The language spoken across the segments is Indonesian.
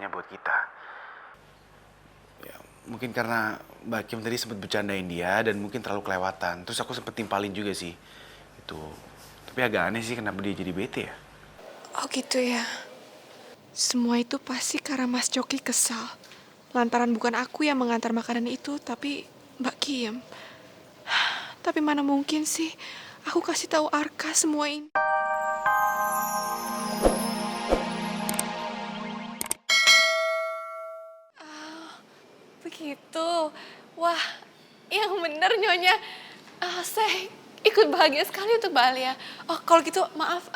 pernikahannya buat kita. Ya, mungkin karena Mbak Kim tadi sempat bercandain dia dan mungkin terlalu kelewatan. Terus aku sempat timpalin juga sih. Itu. Tapi agak aneh sih kenapa dia jadi bete ya. Oh gitu ya. Semua itu pasti karena Mas Coki kesal. Lantaran bukan aku yang mengantar makanan itu, tapi Mbak Kiem. Tapi mana mungkin sih aku kasih tahu Arka semua ini. Begitu. Wah, yang bener Nyonya. Saya ikut bahagia sekali untuk Mbak Alia. Oh, kalau gitu maaf,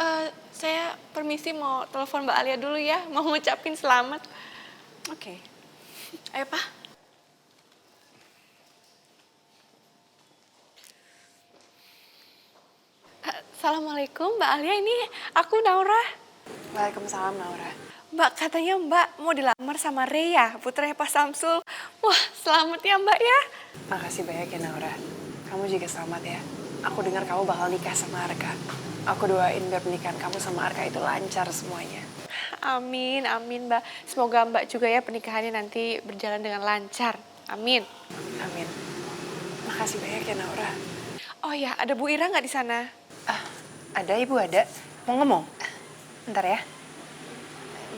saya permisi mau telepon Mbak Alia dulu ya. Mau ngucapin selamat. Oke. Ayo, Pak. Assalamualaikum Mbak Alia, ini aku Naura. Waalaikumsalam, Naura. Mbak, katanya Mbak mau dilamar sama Rea, putranya Pak Samsul. Wah, selamat ya Mbak ya. Makasih banyak ya, Naura. Kamu juga selamat ya. Aku dengar kamu bakal nikah sama Arka. Aku doain biar pernikahan kamu sama Arka itu lancar semuanya. Amin, amin Mbak. Semoga Mbak juga ya pernikahannya nanti berjalan dengan lancar. Amin. Amin. Makasih banyak ya, Naura. Oh ya, ada Bu Ira nggak di sana? Ah, ada Ibu ada. Mau ngomong? Bentar ya.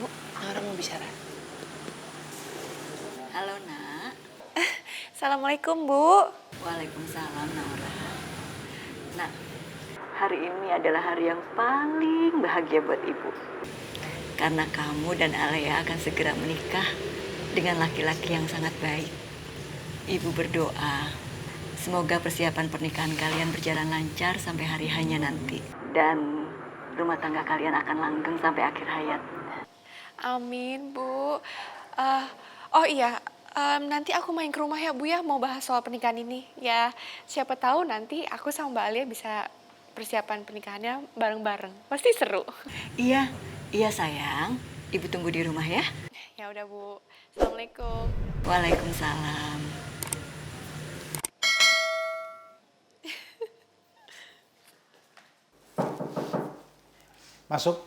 Bu, Naura mau bicara. Halo nak. Assalamualaikum Bu. Waalaikumsalam Naura. Nak, hari ini adalah hari yang paling bahagia buat ibu. Karena kamu dan Alea akan segera menikah dengan laki-laki yang sangat baik. Ibu berdoa, semoga persiapan pernikahan kalian berjalan lancar sampai hari hanya nanti. Dan rumah tangga kalian akan langgeng sampai akhir hayat. Amin Bu. Oh iya, nanti aku main ke rumah ya Bu ya, mau bahas soal pernikahan ini. Ya, siapa tahu nanti aku sama Mbak Alia bisa persiapan pernikahannya bareng-bareng. Pasti seru. Iya, iya sayang. Ibu tunggu di rumah ya. Ya udah Bu. Assalamualaikum. Waalaikumsalam. Masuk.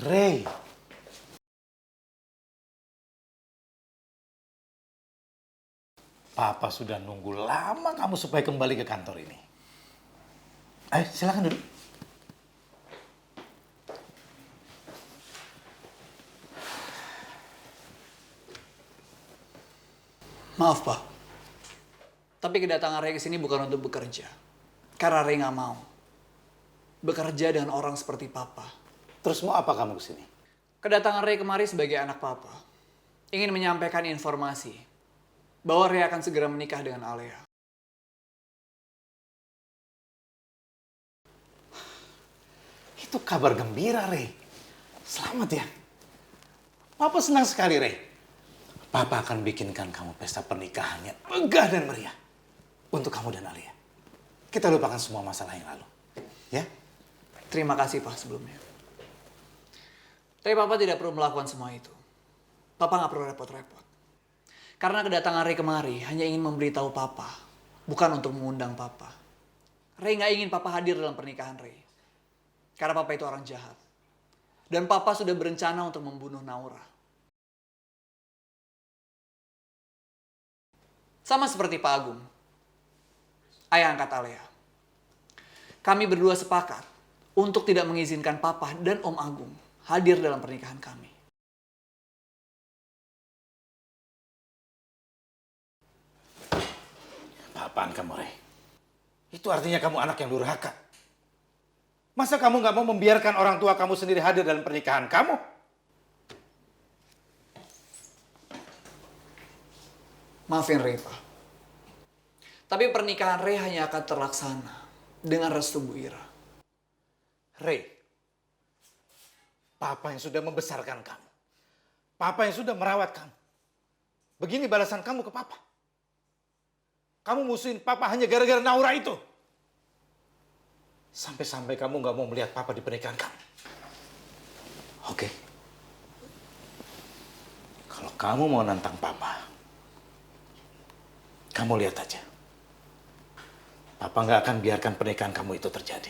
Ray. Papa sudah nunggu lama kamu supaya kembali ke kantor ini. Ayo, silakan duduk. Maaf, Pak. Tapi kedatangan Ray ke sini bukan untuk bekerja. Karena Ray nggak mau bekerja dengan orang seperti Papa. Terus mau apa kamu ke sini? Kedatangan Ray kemari sebagai anak Papa ingin menyampaikan informasi bahwa Ray akan segera menikah dengan Alea. Itu kabar gembira, Ray. Selamat ya. Papa senang sekali, Ray. Papa akan bikinkan kamu pesta pernikahannya megah dan meriah. Untuk kamu dan Alia. Kita lupakan semua masalah yang lalu. Ya? Terima kasih, Pak, sebelumnya. Tapi Papa tidak perlu melakukan semua itu. Papa nggak perlu repot-repot. Karena kedatangan Ray kemari hanya ingin memberitahu Papa, bukan untuk mengundang Papa. Ray nggak ingin Papa hadir dalam pernikahan Ray. Karena Papa itu orang jahat. Dan Papa sudah berencana untuk membunuh Naura. Sama seperti Pak Agung, ayah angkat Alea. Kami berdua sepakat untuk tidak mengizinkan Papa dan Om Agung hadir dalam pernikahan kami. Apaan kamu, Ray? Itu artinya kamu anak yang durhaka. Masa kamu nggak mau membiarkan orang tua kamu sendiri hadir dalam pernikahan kamu? Maafin Ray, Pak. Tapi pernikahan Ray hanya akan terlaksana dengan restu Bu Ira. Ray, Papa yang sudah membesarkan kamu. Papa yang sudah merawat kamu. Begini balasan kamu ke Papa. Kamu musuhin Papa hanya gara-gara Naura itu. Sampai-sampai kamu nggak mau melihat Papa di pernikahan kamu. Oke. Kalau kamu mau nantang Papa, kamu lihat aja. Papa nggak akan biarkan pernikahan kamu itu terjadi.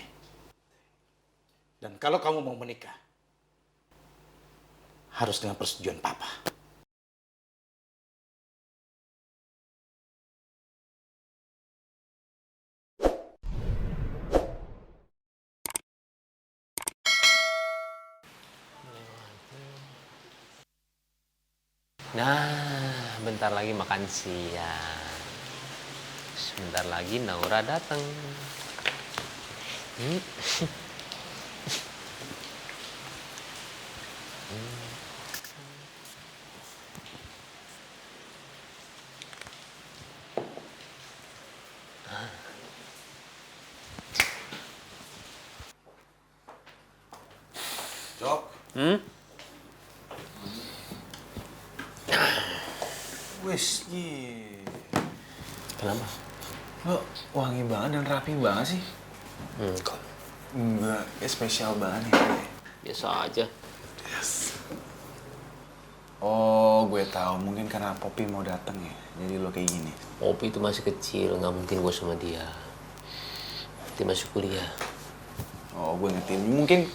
Dan kalau kamu mau menikah, harus dengan persetujuan papa. Nah, bentar lagi makan siang. Sebentar lagi Naura datang. Hmm. Jok. Wis, Kenapa? lo wangi banget dan rapi banget sih. Kok Enggak, spesial banget ya. biasa aja. Yes. Oh, gue tahu. Mungkin karena Poppy mau datang ya. Jadi lo kayak gini. Opi itu masih kecil, nggak mungkin gue sama dia. Dia masih kuliah. Oh, gue ngerti. Mungkin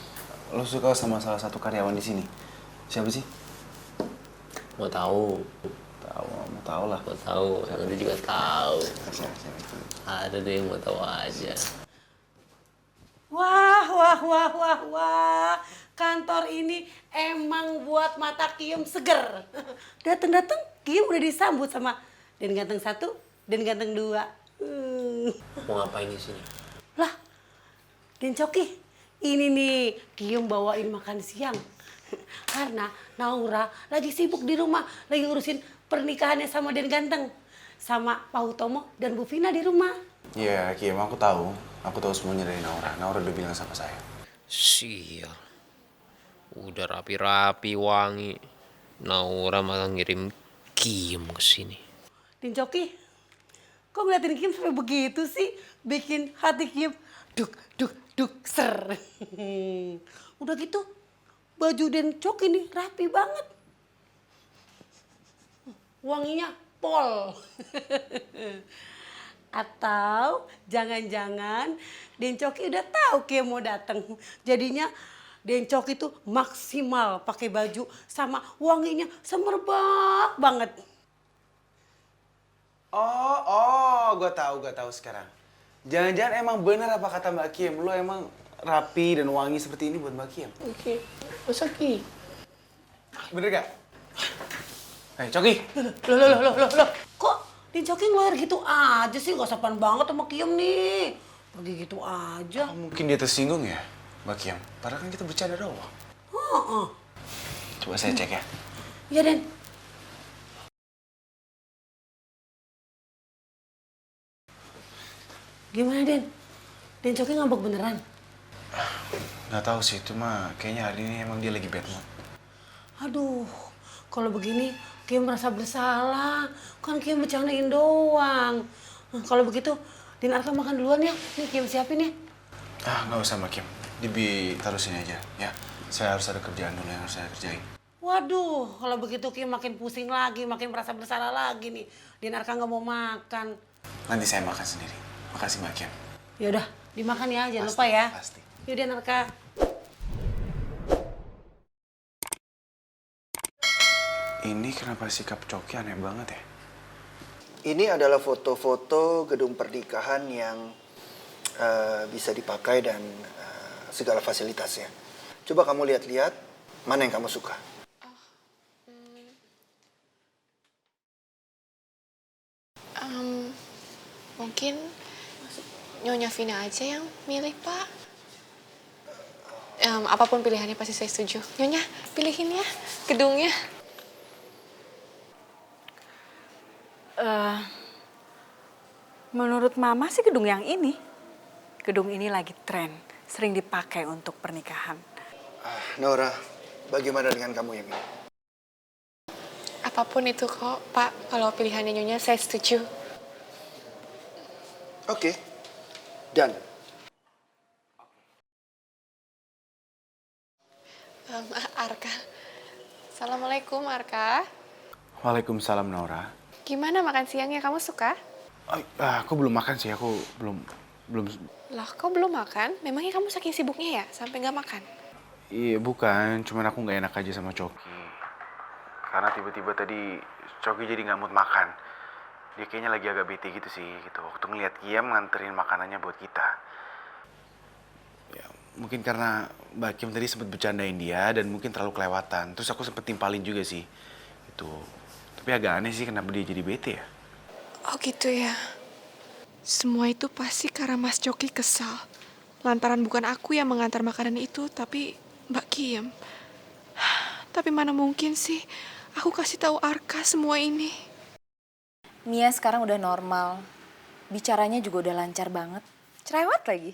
lo suka sama salah satu karyawan di sini. Siapa sih? Mau tahu? Mau tahu lah. Mau tahu? Nanti juga tahu. Siapa? Ada deh yang mau tahu aja. Wah, wah, wah, wah, wah. Kantor ini emang buat mata Kiem seger. Dateng-dateng Kiem udah disambut sama Den Ganteng 1, Den Ganteng 2. Mau ngapain di sini? Lah, Den Coki, ini nih Kiem bawain makan siang. Karena Naura lagi sibuk di rumah, lagi ngurusin pernikahannya sama Den Ganteng. Sama Pak Utomo dan Bu Vina di rumah. Iya, Kim, aku tahu. Aku tahu semuanya dari Naura. Naura udah bilang sama saya. Sial. Udah rapi-rapi, wangi. Naura malah ngirim Kiem ke sini. Den Coki, kok ngeliatin Kim sampai begitu sih? Bikin hati Kim duk, duk, duk, ser. Udah gitu, baju Den Coki nih rapi banget. Wanginya pol. Atau jangan-jangan Den Coki udah tahu Kim mau datang. Jadinya Den Coki tuh maksimal pakai baju sama wanginya semerbak banget. Gue tahu sekarang. Jangan-jangan emang benar apa kata Mbak Kim, lo emang rapi dan wangi seperti ini buat Mbak Kim. Oke. Masa Ki? Bener gak? Hei, Coki. Loh. Kok Den Coki ngeluar gitu aja sih? Gak sopan banget sama Kiem nih. Pergi gitu aja. Mungkin dia tersinggung ya, Mbak Kim. Padahal kan kita bercanda doang. Coba saya cek ya. Iya, Den. Gimana, Den? Den Coki ngambek beneran? Gak tahu sih, cuma kayaknya hari ini emang dia lagi bad mood. Aduh, kalau begini Kim merasa bersalah. Kan Kim bercandain doang. Nah, kalau begitu, Din Arka makan duluan ya. Nih Kim siapin ya. Gak usah Mbak Kim. Dibi taruh sini aja, ya. Saya harus ada kerjaan dulu yang harus saya kerjain. Waduh, kalau begitu Kim makin pusing lagi, makin merasa bersalah lagi nih. Din Arka nggak mau makan. Nanti saya makan sendiri. Makasih Mbak Kim. Ya udah, dimakan ya, jangan Pasti, lupa ya. pasti. Yaudah Din Arka. Ini kenapa sikap Coki aneh banget ya? Ini adalah foto-foto gedung pernikahan yang bisa dipakai dan segala fasilitasnya. Coba kamu lihat-lihat, mana yang kamu suka? Mungkin Nyonya Vina aja yang milih, Pak. Apapun pilihannya pasti saya setuju. Nyonya, pilihin ya gedungnya. Menurut Mama sih gedung yang ini. Gedung ini lagi tren, sering dipakai untuk pernikahan. Nora, bagaimana dengan kamu yang ini? Apapun itu kok, Pak. Kalau pilihannya Nyonya, saya setuju. Oke, dan Arka. Assalamualaikum, Arka. Waalaikumsalam Naura. Gimana makan siangnya? Kamu suka? Aku belum makan sih, aku belum Belum. Lah, kau belum makan? Memangnya kamu saking sibuknya ya sampai nggak makan? Iya bukan, cuman aku nggak enak aja sama Coki. Karena tiba-tiba tadi Coki jadi nggak mood makan. Dia kayaknya lagi agak bete gitu sih, gitu. Waktu ngeliat Kiam nganterin makanannya buat kita. Ya, mungkin karena Mbak Kim tadi sempet bercandain dia dan mungkin terlalu kelewatan. Terus aku sempet timpalin juga sih, itu. Tapi agak aneh sih kenapa dia jadi bete ya. Oh gitu ya. Semua itu pasti karena Mas Coki kesal. Lantaran bukan aku yang mengantar makanan itu, tapi Mbak Kiem. Tapi mana mungkin sih aku kasih tahu Arka semua ini. Mia sekarang udah normal. Bicaranya juga udah lancar banget. Cerewet lagi.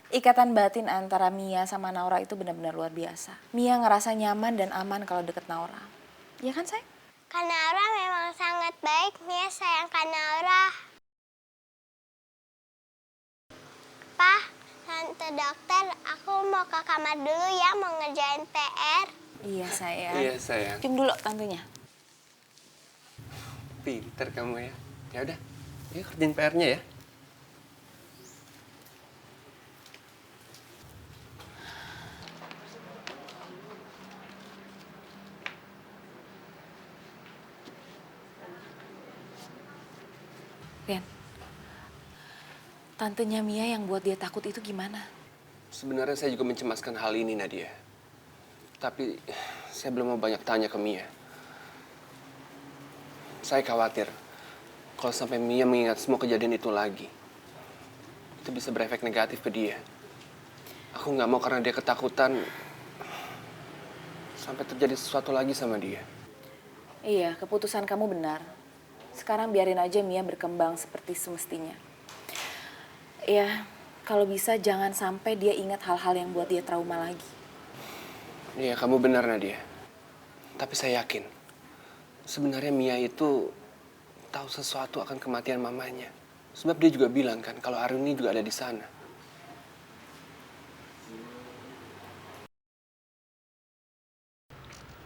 Ikatan batin antara Mia sama Naura itu benar-benar luar biasa. Mia ngerasa nyaman dan aman kalau deket Naura. Iya kan, sayang? Kak Naura memang sangat baik. Mia sayang Kak Naura. Pak, Tante dokter, aku mau ke kamar dulu ya, mau ngerjain PR. Iya, sayang. Iya, sayang. Cium dulu tantenya. Pinter kamu ya. Ya udah, yuk kerjain PR-nya ya. Rian, tantenya Mia yang buat dia takut itu gimana? Sebenarnya saya juga mencemaskan hal ini, Nadia. Tapi saya belum mau banyak tanya ke Mia. Saya khawatir kalau sampai Mia mengingat semua kejadian itu lagi, itu bisa berefek negatif ke dia. Aku nggak mau karena dia ketakutan sampai terjadi sesuatu lagi sama dia. Iya, keputusan kamu benar. Sekarang biarin aja Mia berkembang seperti semestinya. Ya, kalau bisa jangan sampai dia ingat hal-hal yang buat dia trauma lagi. Iya, kamu benar, Nadia. Tapi saya yakin, sebenarnya Mia itu tahu sesuatu akan kematian mamanya. Sebab dia juga bilang kan, kalau Aruni juga ada di sana.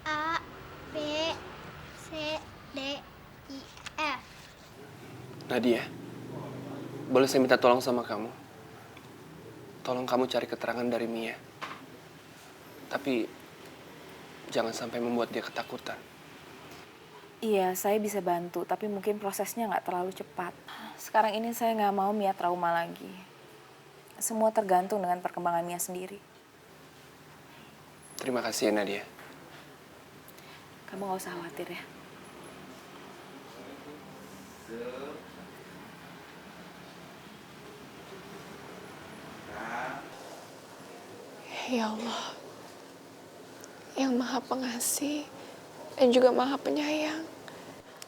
A, B, C, D, I, F. Nadia, boleh saya minta tolong sama kamu? Tolong kamu cari keterangan dari Mia. Tapi jangan sampai membuat dia ketakutan. Iya, saya bisa bantu, tapi mungkin prosesnya nggak terlalu cepat. Sekarang ini saya nggak mau Mia trauma lagi. Semua tergantung dengan perkembangan Mia sendiri. Terima kasih ya, Nadia. Kamu nggak usah khawatir ya. Ya Allah, yang Maha Pengasih dan juga Maha Penyayang,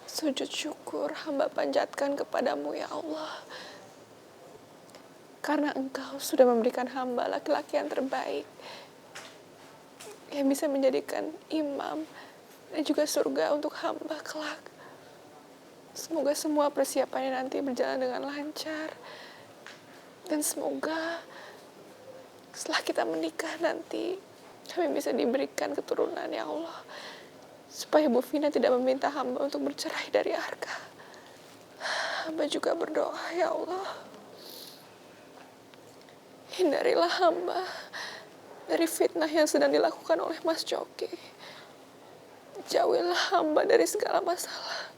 sujud syukur hamba panjatkan kepadamu ya Allah. Karena Engkau sudah memberikan hamba laki-laki yang terbaik, yang bisa menjadikan imam dan juga surga untuk hamba kelak. Semoga semua persiapannya nanti berjalan dengan lancar. Dan semoga setelah kita menikah nanti, kami bisa diberikan keturunan ya Allah. Supaya Bu Vina tidak meminta hamba untuk bercerai dari Arka. Hamba juga berdoa ya Allah. Hindarilah hamba dari fitnah yang sedang dilakukan oleh Mas Coki. Jauhilah hamba dari segala masalah.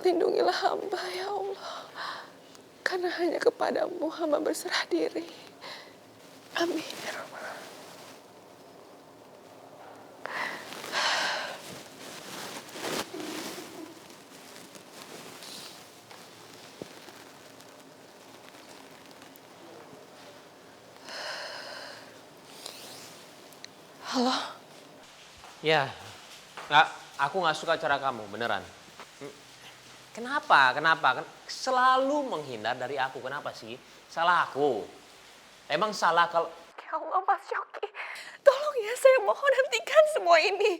Lindungilah hamba ya Allah. Karena hanya kepadamu hamba berserah diri. Amin ya Rabbal Alamin. Halo? Ya, aku nggak suka cara kamu, beneran. Kenapa? Selalu menghindar dari aku, kenapa sih? Salah aku. Emang salah kalau... Ya Allah Mas Coki, tolong ya saya mohon hentikan semua ini.